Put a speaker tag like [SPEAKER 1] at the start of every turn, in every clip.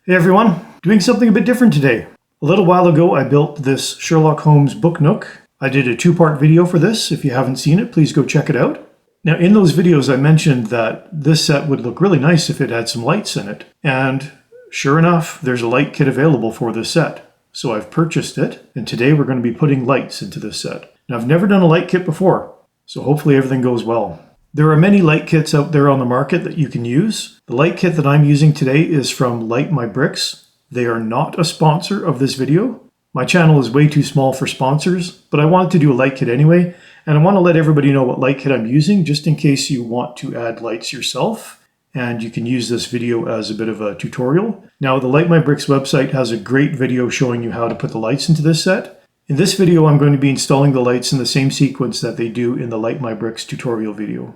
[SPEAKER 1] Hey everyone, doing something a bit different today. A little while ago I built this Sherlock Holmes book Nook. I did a two-part video for this. If you haven't seen it, please go check it out. Now in those videos I mentioned that this set would look really nice if it had some lights in it. And sure enough, there's a light kit available for this set. So I've purchased it, and today we're going to be putting lights into this set. Now I've never done a light kit before, so hopefully everything goes well. There are many light kits out there on the market that you can use. The light kit that I'm using today is from Light My Bricks. They are not a sponsor of this video. My channel is way too small for sponsors, but I wanted to do a light kit anyway, and I want to let everybody know what light kit I'm using just in case you want to add lights yourself, and you can use this video as a bit of a tutorial. Now, the Light My Bricks website has a great video showing you how to put the lights into this set. In this video, I'm going to be installing the lights in the same sequence that they do in the Light My Bricks tutorial video.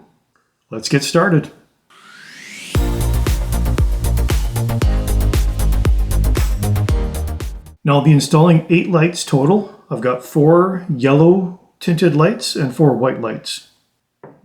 [SPEAKER 1] Let's get started. Now I'll be installing 8 lights total. I've got 4 yellow tinted lights and 4 white lights.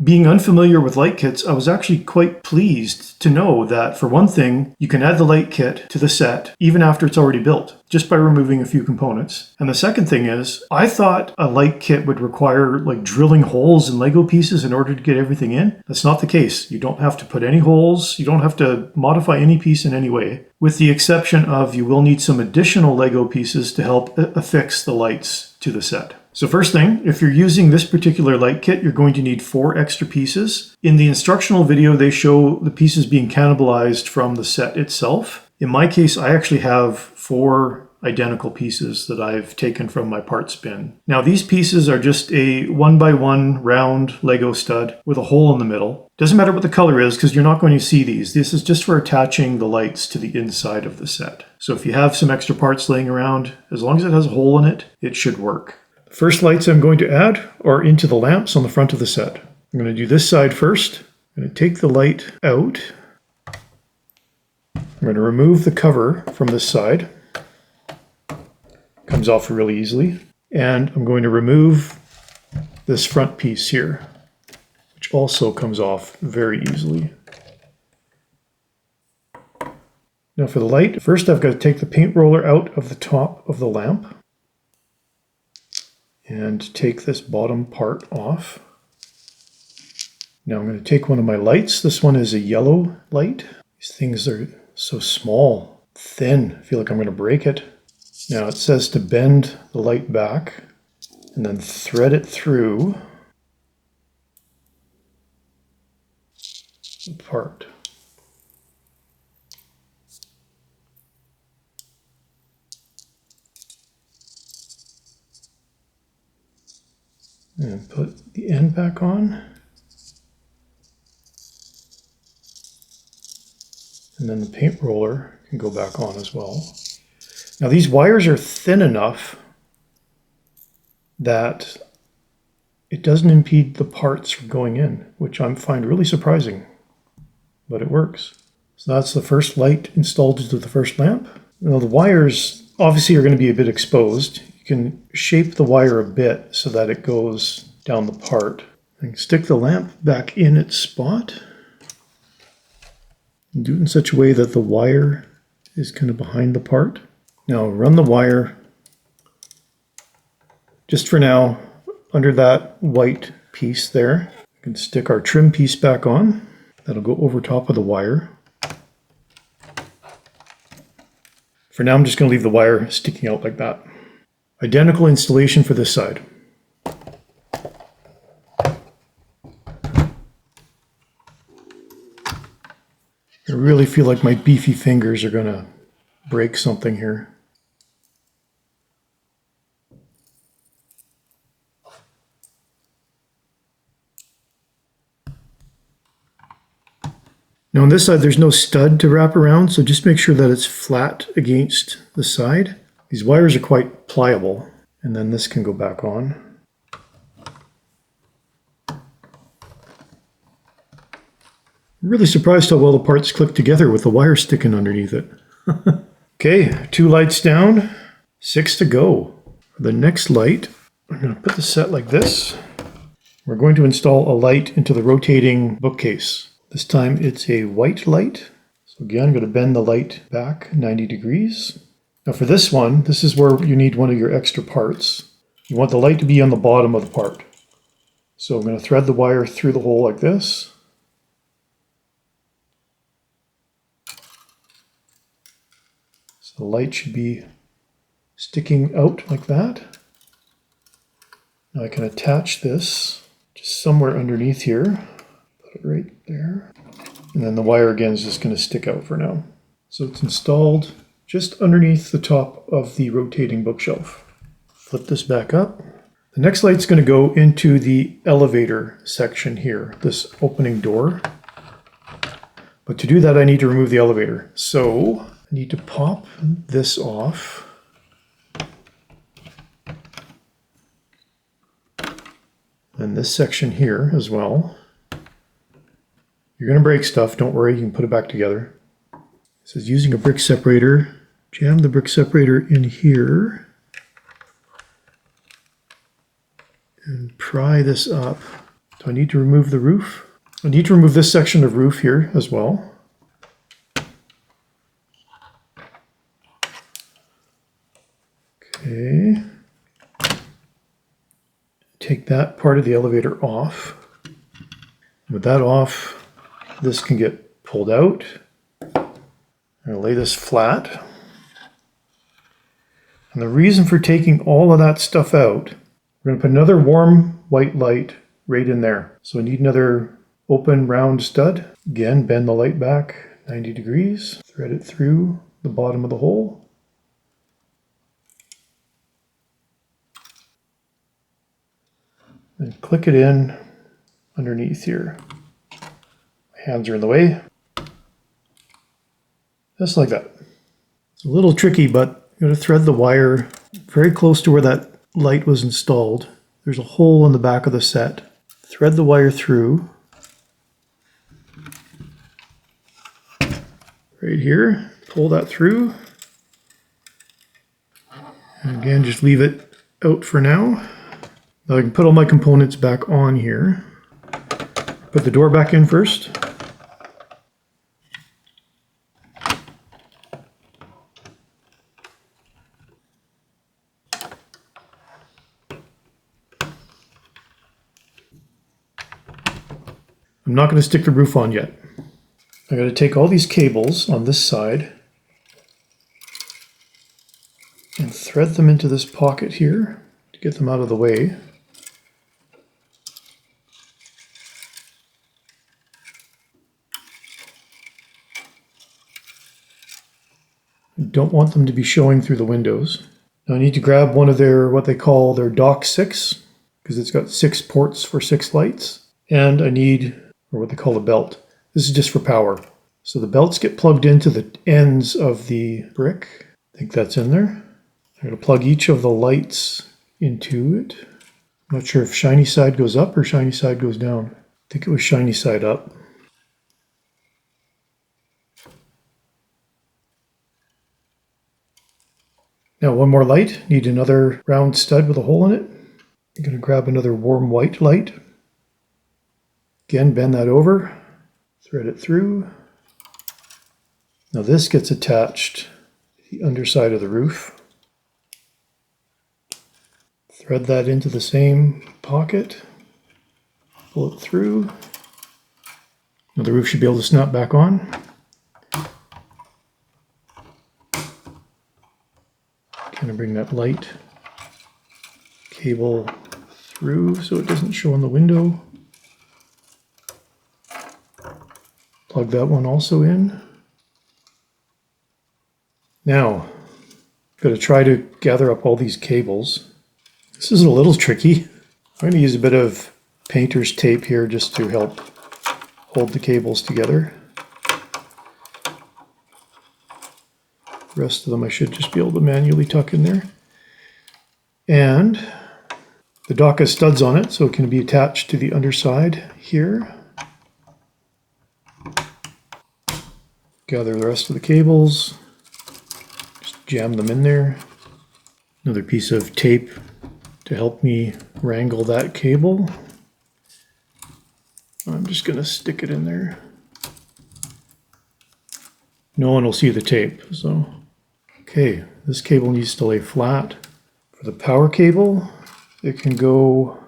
[SPEAKER 1] Being unfamiliar with light kits, I was actually quite pleased to know that, for one thing, you can add the light kit to the set even after it's already built, just by removing a few components. And the second thing is, I thought a light kit would require like drilling holes in Lego pieces in order to get everything in. That's not the case. You don't have to put any holes. You don't have to modify any piece in any way, with the exception of you will need some additional Lego pieces to help affix the lights to the set. So first thing, if you're using this particular light kit, you're going to need 4 extra pieces. In the instructional video, they show the pieces being cannibalized from the set itself. In my case, I actually have 4 identical pieces that I've taken from my parts bin. Now these pieces are just a 1x1 round Lego stud with a hole in the middle. Doesn't matter what the color is because you're not going to see these. This is just for attaching the lights to the inside of the set. So if you have some extra parts laying around, as long as it has a hole in it, it should work. First lights I'm going to add are into the lamps on the front of the set. I'm going to do this side first. I'm going to take the light out. I'm going to remove the cover from this side. Comes off really easily. And I'm going to remove this front piece here, which also comes off very easily. Now for the light, first I've got to take the paint roller out of the top of the lamp and take this bottom part off. Now I'm going to take one of my lights. This one is a yellow light. These things are so small, thin. I feel like I'm going to break it. Now it says to bend the light back and then thread it through the part. And put the end back on. And then the paint roller can go back on as well. Now these wires are thin enough that it doesn't impede the parts from going in, which I find really surprising, but it works. So that's the first light installed into the first lamp. Now the wires obviously are going to be a bit exposed. You can shape the wire a bit so that it goes down the part. I can stick the lamp back in its spot and do it in such a way that the wire is kind of behind the part. Now run the wire, just for now, under that white piece there. We can stick our trim piece back on. That'll go over top of the wire. For now, I'm just going to leave the wire sticking out like that. Identical installation for this side. I really feel like my beefy fingers are going to break something here. Now on this side there's no stud to wrap around, so just make sure that it's flat against the side. These wires are quite pliable, and then this can go back on. I'm really surprised how well the parts click together with the wire sticking underneath it. Okay, 2 lights down, 6 to go. For the next light, I'm going to put the set like this. We're going to install a light into the rotating bookcase. This time it's a white light. So again, I'm going to bend the light back 90 degrees. Now for this one, this is where you need one of your extra parts. You want the light to be on the bottom of the part. So I'm going to thread the wire through the hole like this. So the light should be sticking out like that. Now I can attach this just somewhere underneath here. Put it right there. And then the wire again is just going to stick out for now. So it's installed just underneath the top of the rotating bookshelf. Flip this back up. The next light's going to go into the elevator section here, this opening door. But to do that, I need to remove the elevator. So I need to pop this off. And this section here as well. You're going to break stuff, don't worry, you can put it back together. It says using a brick separator, jam the brick separator in here. And pry this up. Do I need to remove the roof? I need to remove this section of roof here as well. Okay. Take that part of the elevator off. With that off, this can get pulled out. I'm going to lay this flat. And the reason for taking all of that stuff out, we're going to put another warm white light right in there. So I need another open round stud. Again, bend the light back 90 degrees. Thread it through the bottom of the hole. And click it in underneath here. My hands are in the way. Just like that. It's a little tricky, but I'm going to thread the wire very close to where that light was installed. There's a hole in the back of the set. Thread the wire through. Right here. Pull that through. And again, just leave it out for now. Now I can put all my components back on here. Put the door back in first. I'm not going to stick the roof on yet. I'm going to take all these cables on this side and thread them into this pocket here to get them out of the way. I don't want them to be showing through the windows. Now I need to grab one of their, what they call their dock 6, because it's got 6 ports for 6 lights. And I need, or what they call a belt. This is just for power. So the belts get plugged into the ends of the brick. I think that's in there. I'm going to plug each of the lights into it. I'm not sure if shiny side goes up or shiny side goes down. I think it was shiny side up. Now one more light. Need another round stud with a hole in it. I'm going to grab another warm white light. Again, bend that over. Thread it through. Now this gets attached to the underside of the roof. Thread that into the same pocket. Pull it through. Now the roof should be able to snap back on. Kind of bring that light cable through so it doesn't show in the window. Plug that one also in. Now, I've got to try to gather up all these cables. This is a little tricky. I'm going to use a bit of painter's tape here just to help hold the cables together. The rest of them I should just be able to manually tuck in there. And the dock has studs on it, so it can be attached to the underside here. Gather the rest of the cables, just jam them in there. Another piece of tape to help me wrangle that cable. I'm just going to stick it in there. no one will see the tape. So, okay, this cable needs to lay flat. For the power cable, it can go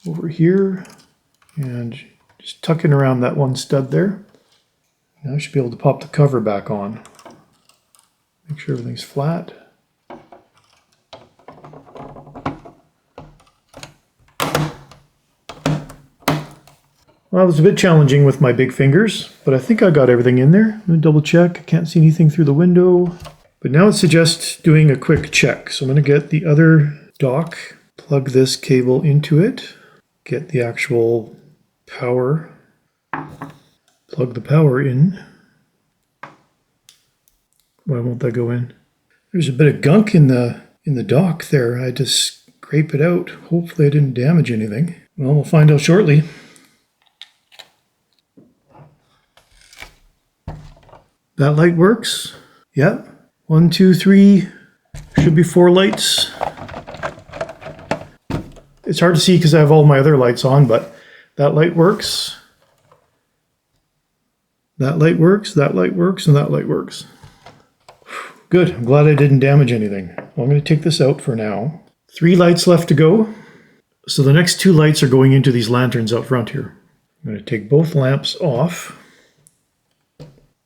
[SPEAKER 1] over here and just tuck in around that one stud there. Now I should be able to pop the cover back on. Make sure everything's flat. Well, it was a bit challenging with my big fingers, but I think I got everything in there. I'm going to double check. I can't see anything through the window. But now it suggests doing a quick check. So I'm going to get the other dock, plug this cable into it, get the actual power, plug the power in. Why won't that go in? There's a bit of gunk in the dock there. I had to scrape it out. Hopefully I didn't damage anything. Well, we'll find out shortly. That light works. Yep. 1, 2, 3. Should be 4 lights. It's hard to see because I have all my other lights on, but that light works. That light works, that light works, and that light works. Good. I'm glad I didn't damage anything. Well, I'm going to take this out for now. 3 lights left to go. So the next 2 lights are going into these lanterns out front here. I'm going to take both lamps off.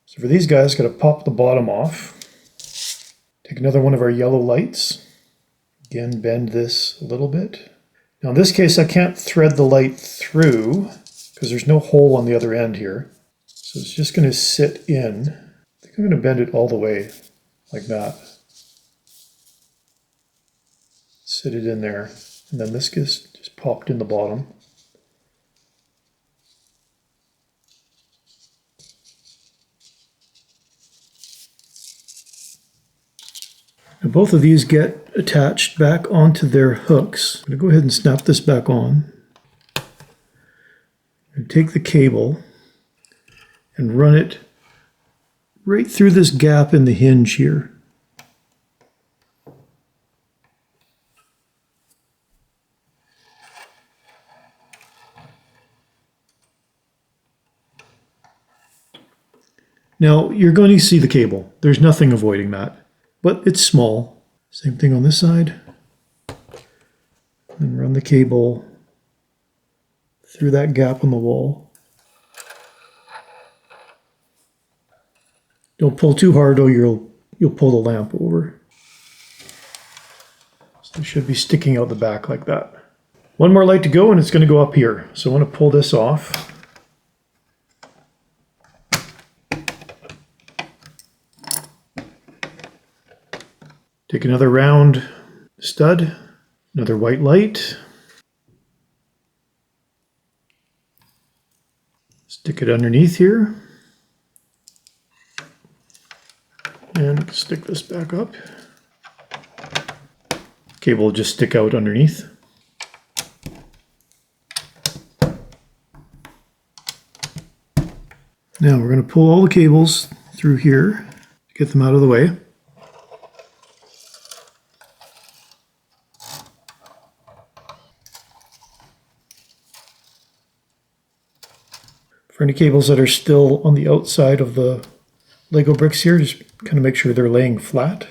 [SPEAKER 1] So for these guys, got to pop the bottom off. Take another one of our yellow lights. Again, bend this a little bit. Now in this case, I can't thread the light through because there's no hole on the other end here. So it's just going to sit in. I think I'm going to bend it all the way like that. Sit it in there. And then this gets just popped in the bottom. Now both of these get attached back onto their hooks. I'm going to go ahead and snap this back on. And take the cable and run it right through this gap in the hinge here. Now you're going to see the cable. There's nothing avoiding that. But it's small. Same thing on this side. And run the cable through that gap on the wall. Don't pull too hard or you'll pull the lamp over. So it should be sticking out the back like that. One more light to go and it's going to go up here. So I want to pull this off. Take another round stud, another white light. Stick it underneath here. And stick this back up. Cable will just stick out underneath. Now we're going to pull all the cables through here to get them out of the way. For any cables that are still on the outside of the Lego bricks here, just kind of make sure they're laying flat,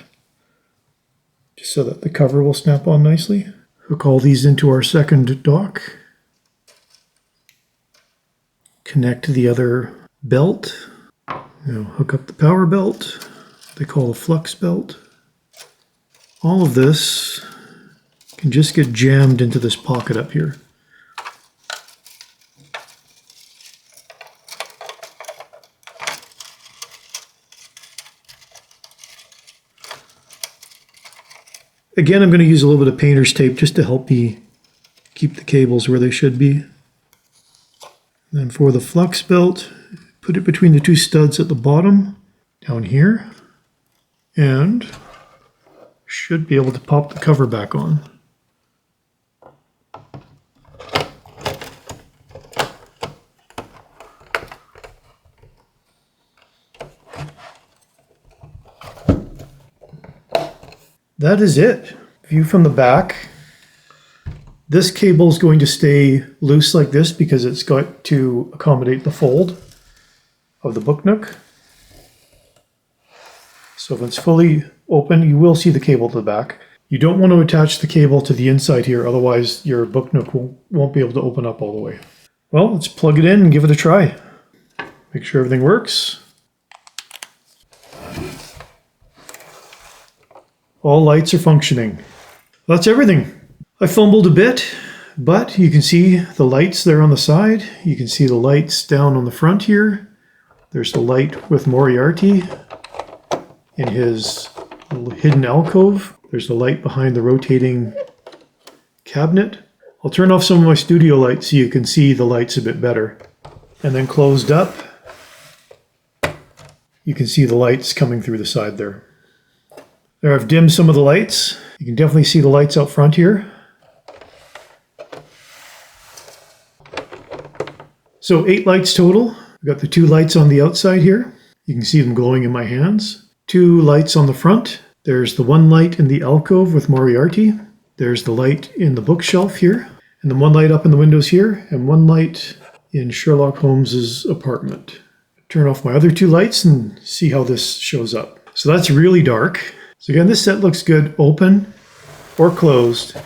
[SPEAKER 1] just so that the cover will snap on nicely. Hook all these into our second dock. Connect the other belt. Now hook up the power belt, they call a flux belt. All of this can just get jammed into this pocket up here. Again, I'm going to use a little bit of painter's tape just to help me keep the cables where they should be. Then for the flux belt, put it between the 2 studs at the bottom, down here, and should be able to pop the cover back on. That is it. View from the back. This cable is going to stay loose like this because it's got to accommodate the fold of the book nook. So if it's fully open, you will see the cable to the back. You don't want to attach the cable to the inside here, otherwise your book nook won't be able to open up all the way. Well, let's plug it in and give it a try. Make sure everything works. All lights are functioning. That's everything. I fumbled a bit, but you can see the lights there on the side. You can see the lights down on the front here. There's the light with Moriarty in his little hidden alcove. There's the light behind the rotating cabinet. I'll turn off some of my studio lights so you can see the lights a bit better. And then closed up, you can see the lights coming through the side there. There, I've dimmed some of the lights. You can definitely see the lights out front here. So 8 lights total. I've got the 2 lights on the outside here. You can see them glowing in my hands. 2 lights on the front. There's the 1 light in the alcove with Moriarty. There's the light in the bookshelf here. And then 1 light up in the windows here. And 1 light in Sherlock Holmes's apartment. Turn off my other 2 lights and see how this shows up. So that's really dark. So again, this set looks good open or closed.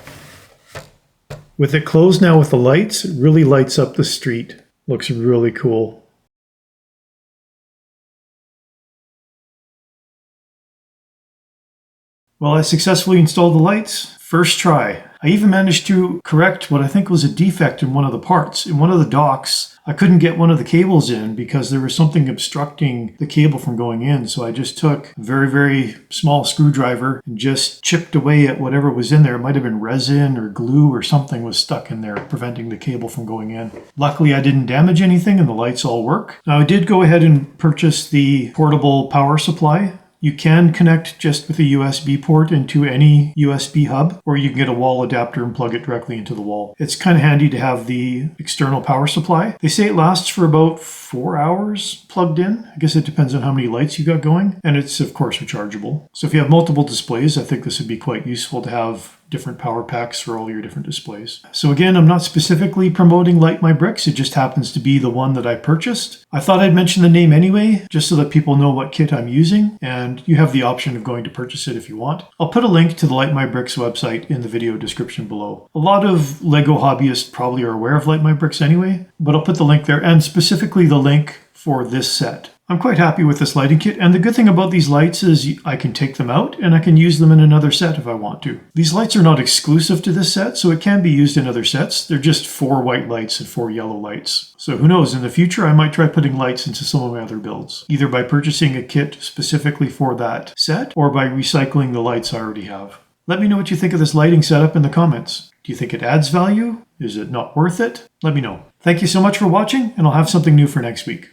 [SPEAKER 1] With it closed now with the lights, it really lights up the street. Looks really cool. Well, I successfully installed the lights. First try. I even managed to correct what I think was a defect in one of the parts. In one of the docks, I couldn't get one of the cables in because there was something obstructing the cable from going in. So I just took a very, very small screwdriver and just chipped away at whatever was in there. It might have been resin or glue or something was stuck in there, preventing the cable from going in. Luckily, I didn't damage anything and the lights all work. Now, I did go ahead and purchase the portable power supply. You can connect just with a USB port into any USB hub, or you can get a wall adapter and plug it directly into the wall. It's kind of handy to have the external power supply. They say it lasts for about 4 hours plugged in. I guess it depends on how many lights you got going, and it's of course rechargeable. So if you have multiple displays, I think this would be quite useful to have different power packs for all your different displays. So again, I'm not specifically promoting Light My Bricks, it just happens to be the one that I purchased. I thought I'd mention the name anyway, just so that people know what kit I'm using, and you have the option of going to purchase it if you want. I'll put a link to the Light My Bricks website in the video description below. A lot of LEGO hobbyists probably are aware of Light My Bricks anyway, but I'll put the link there, and specifically the link for this set. I'm quite happy with this lighting kit, and the good thing about these lights is I can take them out and I can use them in another set if I want to. These lights are not exclusive to this set, so it can be used in other sets. They're just 4 white lights and 4 yellow lights. So who knows, in the future I might try putting lights into some of my other builds, either by purchasing a kit specifically for that set or by recycling the lights I already have. Let me know what you think of this lighting setup in the comments. Do you think it adds value? Is it not worth it? Let me know. Thank you so much for watching, and I'll have something new for next week.